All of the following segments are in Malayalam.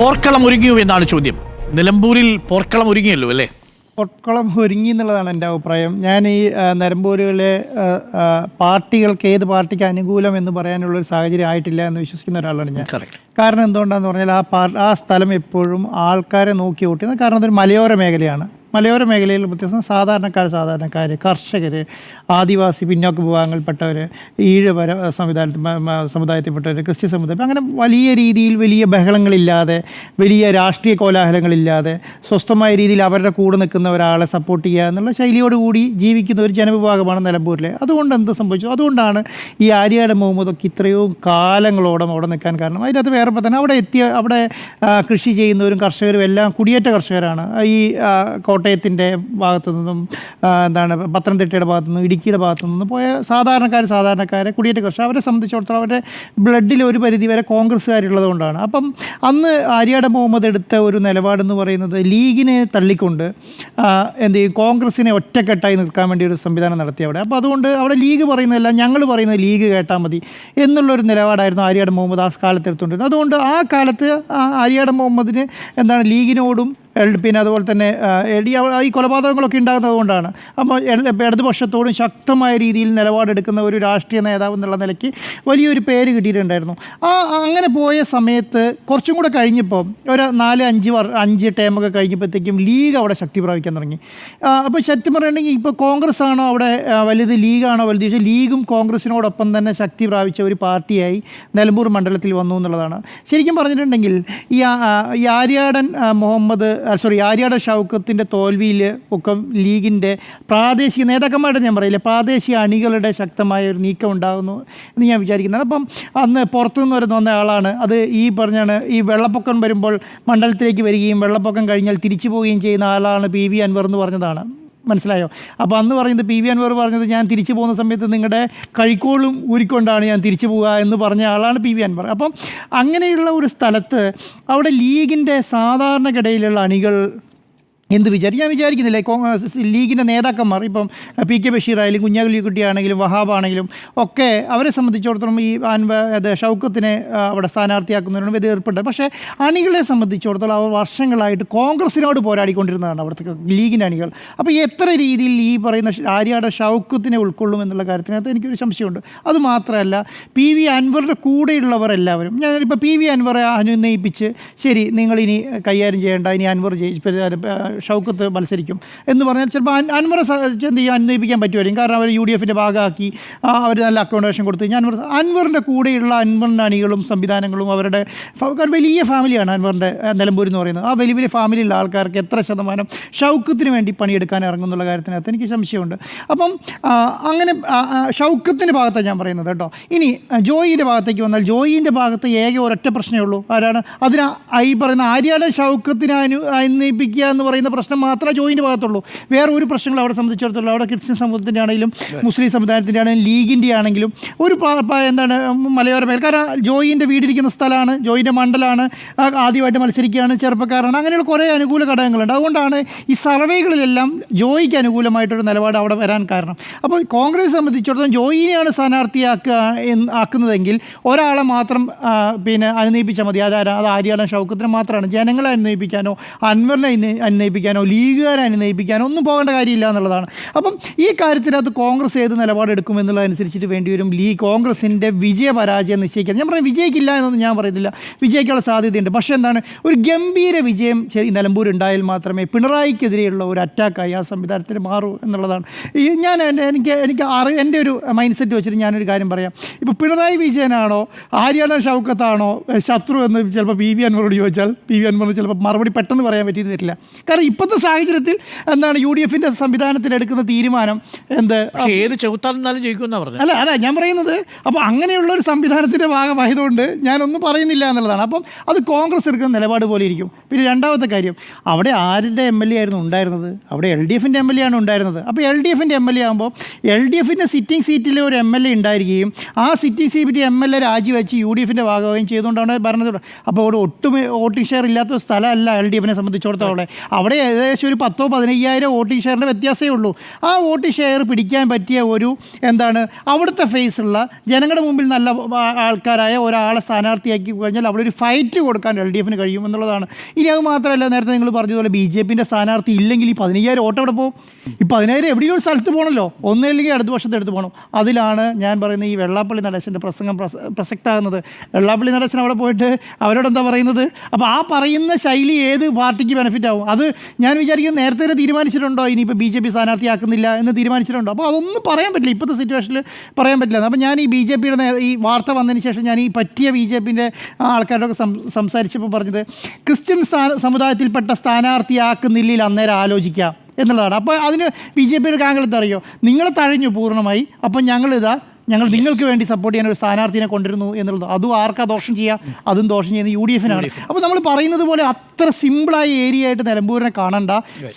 പോർക്കളം ഒരുങ്ങിയോ എന്നാണ് ചോദ്യം. നിലമ്പൂരിൽ പോർക്കളം ഒരുങ്ങിയല്ലോ അല്ലേ? പോർക്കളം ഒരുങ്ങി എന്നുള്ളതാണ് എൻ്റെ അഭിപ്രായം. ഞാൻ ഈ നിലമ്പൂരിലെ പാർട്ടികൾക്ക് ഏത് പാർട്ടിക്ക് അനുകൂലം എന്ന് പറയാനുള്ളൊരു സാഹചര്യം ആയിട്ടില്ല എന്ന് വിശ്വസിക്കുന്ന ഒരാളാണ് ഞാൻ. കാരണം എന്തുകൊണ്ടാണെന്ന് പറഞ്ഞാൽ ആ സ്ഥലം എപ്പോഴും ആൾക്കാരെ നോക്കി ഓട്ടുന്നത്. കാരണം അതൊരു മലയോര മേഖലയാണ്. മലയോര മേഖലയിൽ വ്യത്യസ്തം സാധാരണക്കാർ, കർഷകർ, ആദിവാസി പിന്നോക്ക വിഭാഗങ്ങളിൽപ്പെട്ടവർ, ഈഴവര സമുദായത്തിൽപ്പെട്ടവർ, ക്രിസ്ത്യൻ സമുദായം, അങ്ങനെ വലിയ രീതിയിൽ വലിയ ബഹളങ്ങളില്ലാതെ, വലിയ രാഷ്ട്രീയ കോലാഹലങ്ങളില്ലാതെ സ്വസ്ഥമായ രീതിയിൽ അവരുടെ കൂടെ നിൽക്കുന്ന ഒരാളെ സപ്പോർട്ട് ചെയ്യുക എന്നുള്ള ശൈലിയോടുകൂടി ജീവിക്കുന്ന ഒരു ജനവിഭാഗമാണ് നിലമ്പൂരിലെ. അതുകൊണ്ട് എന്ത് സംഭവിച്ചു? അതുകൊണ്ടാണ് ഈ ആര്യാട് മുഹമ്മദൊക്കെ ഇത്രയും കാലങ്ങളോളം അവിടെ നിൽക്കാൻ കാരണം. അതിനകത്ത് വേറെ തന്നെ അവിടെ കൃഷി ചെയ്യുന്നവരും കർഷകരും എല്ലാം കുടിയേറ്റ കർഷകരാണ്. ഈ കോട്ടയത്തിൻ്റെ ഭാഗത്തു നിന്നും പത്തനംതിട്ടയുടെ ഭാഗത്തു നിന്നും ഇടുക്കിയുടെ ഭാഗത്തു നിന്നും പോയ സാധാരണക്കാരെ കുടിയേറ്റ കർഷകർ, അവരെ സംബന്ധിച്ചിടത്തോളം അവരുടെ ബ്ലഡിൽ ഒരു പരിധിവരെ കോൺഗ്രസ്സുകാരുള്ളത് കൊണ്ടാണ്. അപ്പം അന്ന് ആര്യാട് മുഹമ്മദ് എടുത്ത ഒരു നിലപാടെന്ന് പറയുന്നത് ലീഗിനെ തള്ളിക്കൊണ്ട് എന്ത് ചെയ്യും, കോൺഗ്രസ്സിനെ ഒറ്റക്കെട്ടായി നിൽക്കാൻ വേണ്ടി ഒരു സംവിധാനം നടത്തി അവിടെ. അപ്പോൾ അതുകൊണ്ട് അവിടെ ലീഗ് പറയുന്നതല്ല, ഞങ്ങൾ പറയുന്നത് ലീഗ് കേട്ടാൽ മതി എന്നുള്ളൊരു നിലപാടായിരുന്നു ആര്യാട് മുഹമ്മദ് ആ കാലത്ത് എടുത്തുകൊണ്ടിരുന്നത്. അതുകൊണ്ട് ആ കാലത്ത് ആര്യാട് മുഹമ്മദിന് ലീഗിനോടും പിന്നെ അതുപോലെ തന്നെ ഈ കൊലപാതകങ്ങളൊക്കെ ഉണ്ടാകുന്നത് കൊണ്ടാണ്. അപ്പോൾ ഇടതുപക്ഷത്തോടും ശക്തമായ രീതിയിൽ നിലപാടെടുക്കുന്ന ഒരു രാഷ്ട്രീയ നേതാവ് എന്നുള്ള നിലയ്ക്ക് വലിയൊരു പേര് കിട്ടിയിട്ടുണ്ടായിരുന്നു. അങ്ങനെ പോയ സമയത്ത് കുറച്ചും കൂടെ കഴിഞ്ഞപ്പോൾ ഒരു 4-5 ടേമൊക്കെ കഴിഞ്ഞപ്പോഴത്തേക്കും ലീഗ് അവിടെ ശക്തി പ്രാപിക്കാൻ തുടങ്ങി. അപ്പോൾ സത്യം പറയുകയാണെങ്കിൽ ഇപ്പോൾ കോൺഗ്രസ് ആണോ അവിടെ വലുത്, ലീഗാണോ വലുത്? പക്ഷേ ലീഗും കോൺഗ്രസിനോടൊപ്പം തന്നെ ശക്തി പ്രാപിച്ച ഒരു പാർട്ടിയായി നിലമ്പൂർ മണ്ഡലത്തിൽ വന്നു എന്നുള്ളതാണ്. ശരിക്കും പറഞ്ഞിട്ടുണ്ടെങ്കിൽ ഈ ആര്യാട് ഷൗക്കത്തിൻ്റെ തോൽവിയിൽ ഒക്കെ ലീഗിൻ്റെ പ്രാദേശിക നേതാക്കന്മാരുടെ, ഞാൻ പറയില്ല, പ്രാദേശിക അണികളുടെ ശക്തമായ ഒരു നീക്കം ഉണ്ടാകുന്നു എന്ന് ഞാൻ വിചാരിക്കുന്നത്. അപ്പം അന്ന് പുറത്തുനിന്ന് വന്ന ആളാണ് അത്. ഈ പറഞ്ഞാണ് ഈ വെള്ളപ്പൊക്കം വരുമ്പോൾ മണ്ഡലത്തിലേക്ക് വരികയും വെള്ളപ്പൊക്കം കഴിഞ്ഞാൽ തിരിച്ചു പോവുകയും ചെയ്യുന്ന ആളാണ് PV അൻവർ എന്ന് പറഞ്ഞതാണ്. മനസ്സിലായോ? അപ്പോൾ അന്ന് പറയുന്നത് PV അൻവർ പറഞ്ഞത്, ഞാൻ തിരിച്ചു പോകുന്ന സമയത്ത് നിങ്ങളുടെ കഴിക്കോളും ഊരിക്കൊണ്ടാണ് ഞാൻ തിരിച്ചു പോവുക എന്ന് പറഞ്ഞ ആളാണ് PV അൻവർ. അപ്പം അങ്ങനെയുള്ള ഒരു സ്ഥലത്ത് അവിടെ ലീഗിൻ്റെ സാധാരണക്കിടയിലുള്ള അണികൾ എന്ത് ഞാൻ വിചാരിക്കുന്നില്ല. ലീഗിൻ്റെ നേതാക്കന്മാർ ഇപ്പം PK ബഷീർ ആയാലും കുഞ്ഞാലിക്കുട്ടി ആണെങ്കിലും വഹാബ് ആണെങ്കിലും ഒക്കെ അവരെ സംബന്ധിച്ചിടത്തോളം ഈ ഷൗക്കത്തിനെ അവിടെ സ്ഥാനാർത്ഥിയാക്കുന്നതിനോട് എതിർപ്പുണ്ട്. പക്ഷേ അണികളെ സംബന്ധിച്ചിടത്തോളം അവർ വർഷങ്ങളായിട്ട് കോൺഗ്രസിനോട് പോരാടിക്കൊണ്ടിരുന്നതാണ് അവിടുത്തെ ലീഗിൻ്റെ അണികൾ. അപ്പോൾ എത്ര രീതിയിൽ ഈ പറയുന്ന ആര്യാട് ഷൗക്കത്തിനെ ഉൾക്കൊള്ളും എന്നുള്ള കാര്യത്തിനകത്ത് എനിക്കൊരു സംശയമുണ്ട്. അതുമാത്രമല്ല, PV അൻവറിൻ്റെ കൂടെയുള്ളവർ എല്ലാവരും, ഞാനിപ്പോൾ PV അൻവറെ അനുനയിപ്പിച്ച് ശരി നിങ്ങളിനി കൈകാര്യം ചെയ്യേണ്ട, ഇനി അൻവർ ഷൗക്കത്ത് മത്സരിക്കും എന്ന് പറഞ്ഞാൽ ചിലപ്പോൾ അൻവറെ എന്ത് ചെയ്യാൻ അനുനയിപ്പിക്കാൻ പറ്റുമായിരിക്കും. കാരണം അവർ UDFൻ്റെ ഭാഗമാക്കി അവർ നല്ല അക്കോമഡേഷൻ കൊടുത്തു കഴിഞ്ഞാൽ അൻവറിൻ്റെ കൂടെയുള്ള അൻവറിൻ്റെ അണികളും സംവിധാനങ്ങളും അവരുടെ വലിയ ഫാമിലിയാണ് അൻവറിൻ്റെ നിലമ്പൂർ എന്ന് പറയുന്നത്. ആ വലിയ വലിയ ഫാമിലിയുള്ള ആൾക്കാർക്ക് എത്ര ശതമാനം ഷൗക്കത്തിന് വേണ്ടി പണിയെടുക്കാൻ ഇറങ്ങുന്നുള്ള കാര്യത്തിനകത്ത് എനിക്ക് സംശയമുണ്ട്. അപ്പം അങ്ങനെ ഷൗക്കത്തിൻ്റെ ഭാഗത്താണ് ഞാൻ പറയുന്നത് കേട്ടോ. ഇനി ജോയിൻ്റെ ഭാഗത്തേക്ക് വന്നാൽ ജോയിൻ്റെ ഭാഗത്ത് ഒരൊറ്റ പ്രശ്നമേ ഉള്ളൂ. ആരാണ് അതിന് ഈ പറയുന്ന ആര്യാട് ഷൗക്കത്തിനെ അനുനയിപ്പിക്കുക എന്ന് പറയുന്ന പ്രശ്നം മാത്രമേ ജോയിൻ്റെ ഭാഗത്തുള്ളൂ. വേറെ ഒരു പ്രശ്നങ്ങൾ അവിടെ സംബന്ധിച്ചിടത്തോളം അവിടെ ക്രിസ്ത്യൻ സമൂഹത്തിൻ്റെ ആണെങ്കിലും മുസ്ലിം സമുദായത്തിൻ്റെ ആണെങ്കിലും ലീഗിൻ്റെ ആണെങ്കിലും ഒരു മലയോര മേഖല. കാരണം ജോയിൻ്റെ വീടിരിക്കുന്ന സ്ഥലമാണ്, ജോയിൻ്റെ മണ്ഡലമാണ്, ആദ്യമായിട്ട് മത്സരിക്കുകയാണ്, ചെറുപ്പക്കാരാണ്, അങ്ങനെയുള്ള കുറേ അനുകൂല ഘടകങ്ങളുണ്ട്. അതുകൊണ്ടാണ് ഈ സർവേകളിലെല്ലാം ജോയിക്ക് അനുകൂലമായിട്ടൊരു നിലപാട് അവിടെ വരാൻ കാരണം. അപ്പോൾ കോൺഗ്രസ് സംബന്ധിച്ചിടത്തോളം ജോയിനെയാണ് ആക്കുന്നതെങ്കിൽ ഒരാളെ മാത്രം അനുനയിപ്പിച്ചാൽ മതി. അത് ആര്യാട് ഷൗക്കത്തിന് മാത്രമാണ്. ജനങ്ങളെ അനുനയിപ്പിക്കാനോ അൻവറിനെ അനുനയിപ്പിക്കാനോ ലീഗുകാരെ അനുനയിപ്പിക്കാനോ ഒന്നും പോകേണ്ട കാര്യമില്ല എന്നുള്ളതാണ്. അപ്പം ഈ കാര്യത്തിനകത്ത് കോൺഗ്രസ് ഏത് നിലപാടെടുക്കും എന്നുള്ളതനുസരിച്ചിട്ട് വേണ്ടി വരും കോൺഗ്രസിൻ്റെ വിജയപരാജയം നിശ്ചയിക്കാൻ. ഞാൻ പറയുന്നത് വിജയിക്കില്ല എന്നൊന്നും ഞാൻ പറയുന്നില്ല, വിജയിക്കാനുള്ള സാധ്യതയുണ്ട്. പക്ഷേ ഒരു ഗംഭീര വിജയം നിലമ്പൂർ ഉണ്ടായാൽ മാത്രമേ പിണറായിക്കെതിരെയുള്ള ഒരു അറ്റാക്കായി ആ സംവിധാനത്തിന് മാറൂ എന്നുള്ളതാണ്. എനിക്ക് എൻ്റെ ഒരു മൈൻഡ് സെറ്റ് വെച്ചിട്ട് ഞാനൊരു കാര്യം പറയാം. ഇപ്പോൾ പിണറായി വിജയനാണോ ആര്യാട് ഷൗക്കത്താണോ ശത്രു എന്ന് ചിലപ്പോൾ PV അൻവറോട് ചോദിച്ചാൽ PV അൻവറിന് ചിലപ്പോൾ മറുപടി പെട്ടെന്ന് പറയാൻ പറ്റിയത് വരില്ല. കാരണം ഇപ്പോഴത്തെ സാഹചര്യത്തിൽ UDFൻ്റെ സംവിധാനത്തിൽ എടുക്കുന്ന തീരുമാനം ഏത് ചെകുത്താലും ജയിക്കുമെന്നാണ് പറഞ്ഞത്. അല്ല ഞാൻ പറയുന്നത്. അപ്പോൾ അങ്ങനെയുള്ള ഒരു സംവിധാനത്തിൻ്റെ ഭാഗമായതുകൊണ്ട് ഞാനൊന്നും പറയുന്നില്ല എന്നുള്ളതാണ്. അപ്പം അത് കോൺഗ്രസ് എടുക്കുന്ന നിലപാട് പോലെ ഇരിക്കും. പിന്നെ രണ്ടാമത്തെ കാര്യം, അവിടെ ആരുടെ MLA ആയിരുന്നു ഉണ്ടായിരുന്നത്? അവിടെ LDFൻ്റെ MLA ആണ് ഉണ്ടായിരുന്നത്. അപ്പോൾ LDFൻ്റെ MLA ആകുമ്പോൾ LDFൻ്റെ സിറ്റിംഗ് സീറ്റിൽ ഒരു MLA ഉണ്ടായിരിക്കുകയും ആ സിറ്റിംഗ് സീറ്റ് MLA രാജിവെച്ച് UDFൻ്റെ ഭാഗമാവുകയും ചെയ്തുകൊണ്ടാണ് ഭരണത്തിൽ. അപ്പോൾ അവിടെ ഒട്ടും വോട്ടിംഗ് ഷെയർ ഇല്ലാത്ത സ്ഥലമല്ല LDFനെ സംബന്ധിച്ചിടത്തോളം. അവിടെ അവിടെ ഏകദേശം ഒരു 10,000-15,000 വോട്ടിംഗ് ഷെയറിൻ്റെ വ്യത്യാസമേ ഉള്ളൂ. ആ വോട്ട് ഷെയർ പിടിക്കാൻ പറ്റിയ ഒരു അവിടുത്തെ ഫേസുള്ള ജനങ്ങളുടെ മുമ്പിൽ നല്ല ആൾക്കാരായ ഒരാളെ സ്ഥാനാർത്ഥിയാക്കി കഴിഞ്ഞാൽ അവിടെ ഒരു ഫൈറ്റ് കൊടുക്കാൻ LDF കഴിയും എന്നുള്ളതാണ്. ഇനി അത് മാത്രമല്ല, നേരത്തെ നിങ്ങൾ പറഞ്ഞതുപോലെ BJP സ്ഥാനാർത്ഥി ഇല്ലെങ്കിൽ ഈ 15,000 വോട്ട് എവിടെ പോകും? ഈ 15,000 എവിടെയും ഒരു സ്ഥലത്ത് പോകണമല്ലോ, ഒന്നല്ലെങ്കിൽ അടുത്ത വർഷത്തെ എടുത്ത് പോകണം. അതിലാണ് ഞാൻ പറയുന്നത് ഈ വെള്ളാപ്പള്ളി നടേശൻ്റെ പ്രസംഗം പ്രസക്തമാകുന്നത്. വെള്ളാപ്പള്ളി നടേശൻ അവിടെ പോയിട്ട് അവരോടെന്താ പറയുന്നത്? അപ്പോൾ ആ പറയുന്ന ശൈലി ഏത് പാർട്ടിക്ക് ബെനിഫിറ്റ് ആവും? അത് ഞാൻ വിചാരിക്കുന്നത് നേരത്തെ തന്നെ തീരുമാനിച്ചിട്ടുണ്ടോ ഇനിയിപ്പോൾ BJP സ്ഥാനാർത്ഥിയാക്കുന്നില്ല എന്ന് തീരുമാനിച്ചിട്ടുണ്ടോ? അപ്പോൾ അതൊന്നും പറയാൻ പറ്റില്ല, ഇപ്പോഴത്തെ സിറ്റുവേഷനിൽ പറയാൻ പറ്റില്ല. അപ്പോൾ ഞാൻ ഈ BJPയുടെ ഈ വാർത്ത വന്നതിന് ശേഷം ഞാൻ ഈ പറ്റിയ BJPൻ്റെ ആൾക്കാരോടൊക്കെ സംസാരിച്ചപ്പോൾ പറഞ്ഞത്, ക്രിസ്ത്യൻ സമുദായത്തിൽപ്പെട്ട സ്ഥാനാർത്ഥിയാക്കുന്നില്ലെങ്കിൽ അന്നേരം ആലോചിക്കാം എന്നുള്ളതാണ്. അപ്പോൾ അതിന് BJPയുടെ കാങ്കലത്ത് അറിയോ, നിങ്ങളെ തഴഞ്ഞു പൂർണ്ണമായി, അപ്പം ഞങ്ങൾ നിങ്ങൾക്ക് വേണ്ടി സപ്പോർട്ട് ചെയ്യാൻ ഒരു സ്ഥാനാർത്ഥിനെ കൊണ്ടുവരുന്നു എന്നുള്ളത്. അതും ആർക്കാ ദോഷം ചെയ്യുക? അതും ദോഷം ചെയ്യുന്നത് UDF. അപ്പോൾ നമ്മൾ പറയുന്നത് പോലെ അത്ര സിമ്പിളായ ഏരിയ ആയിട്ട് നിലമ്പൂരിനെ കാണണ്ട.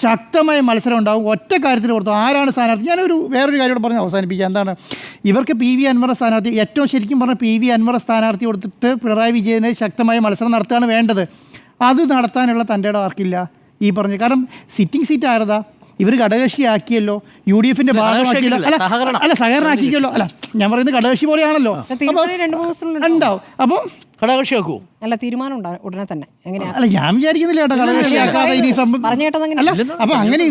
ശക്തമായ മത്സരം ഉണ്ടാകും. ഒറ്റ കാര്യത്തിൽ ഓർത്തു ആരാണ് സ്ഥാനാർത്ഥി. വേറൊരു കാര്യം കൂടെ പറഞ്ഞ് അവസാനിപ്പിക്കുക. എന്താണ്, ഇവർക്ക് PV അൻവർ സ്ഥാനാർത്ഥി, ഏറ്റവും ശരിക്കും പറഞ്ഞാൽ PV അൻവർ സ്ഥാനാർത്ഥി കൊടുത്തിട്ട് പിണറായി വിജയനെ ശക്തമായ മത്സരം നടത്തുകയാണ് വേണ്ടത്. അത് നടത്താനുള്ള തൻ്റെ ഇടം ആർക്കില്ല ഈ പറഞ്ഞു. കാരണം സിറ്റിംഗ് സീറ്റ് ആരതാ? ഇവർ ഘടകകക്ഷിയാക്കിയല്ലോ, UDFന്റെ ഭാഗമാക്കിയല്ലോ, അല്ല സഹകരണം ആക്കിയല്ലോ. അല്ല, ഞാൻ പറയുന്നത് ഘടകകക്ഷി പോലെയാണല്ലോ ഉണ്ടാവും. അപ്പം ഘടകകക്ഷിയാക്കൂ അല്ല, തീരുമാനം ഉടനെ തന്നെ എങ്ങനെയാണ്? അല്ല, ഞാൻ വിചാരിക്കുന്നില്ല കേട്ടോ ഘടകകക്ഷിയാക്കാതെ ഇനി അല്ല. അപ്പം അങ്ങനെ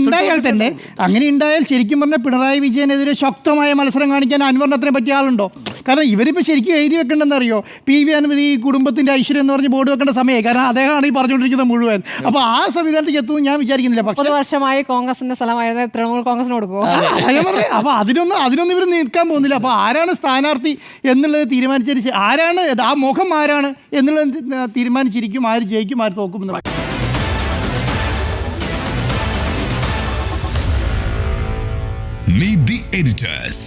ഉണ്ടായാൽ ശരിക്കും പറഞ്ഞാൽ പിണറായി വിജയനെതിരെ ശക്തമായ മത്സരം കാണിക്കാൻ അൻവറിന് അത്രയും പറ്റിയ ആളുണ്ടോ? കാരണം ഇവരിപ്പോൾ ശരിക്കും എഴുതി വെക്കേണ്ടതെന്ന് അറിയോ? PV അൻവർ ഈ കുടുംബത്തിൻ്റെ ഐശ്വര്യം എന്ന് പറഞ്ഞ് ബോർഡ് വെക്കേണ്ട സമയമായി. കാരണം അദ്ദേഹമാണ് ഈ പറഞ്ഞുകൊണ്ടിരിക്കുന്നത് മുഴുവൻ. അപ്പോൾ ആ സംവിധാനത്തിൽ എത്തുമെന്ന് ഞാൻ വിചാരിക്കുന്നില്ല. 30 വർഷമായി കോൺഗ്രസിന്റെ സ്ഥലമായത് തൃണമൂൽ കോൺഗ്രസിന് കൊടുക്കുമോ? അപ്പോൾ അതിനൊന്നും ഇവർ നിൽക്കാൻ പോകുന്നില്ല. അപ്പോൾ ആരാണ് സ്ഥാനാർത്ഥി എന്നുള്ളത് തീരുമാനിച്ചതിന് ആരാണ് ആ മുഖം ആരാണ് എന്നുള്ളത് തീരുമാനിച്ചിരിക്കും. ആര് ജയിക്കും ആര് തോക്കും എന്ന്. Meet the editors.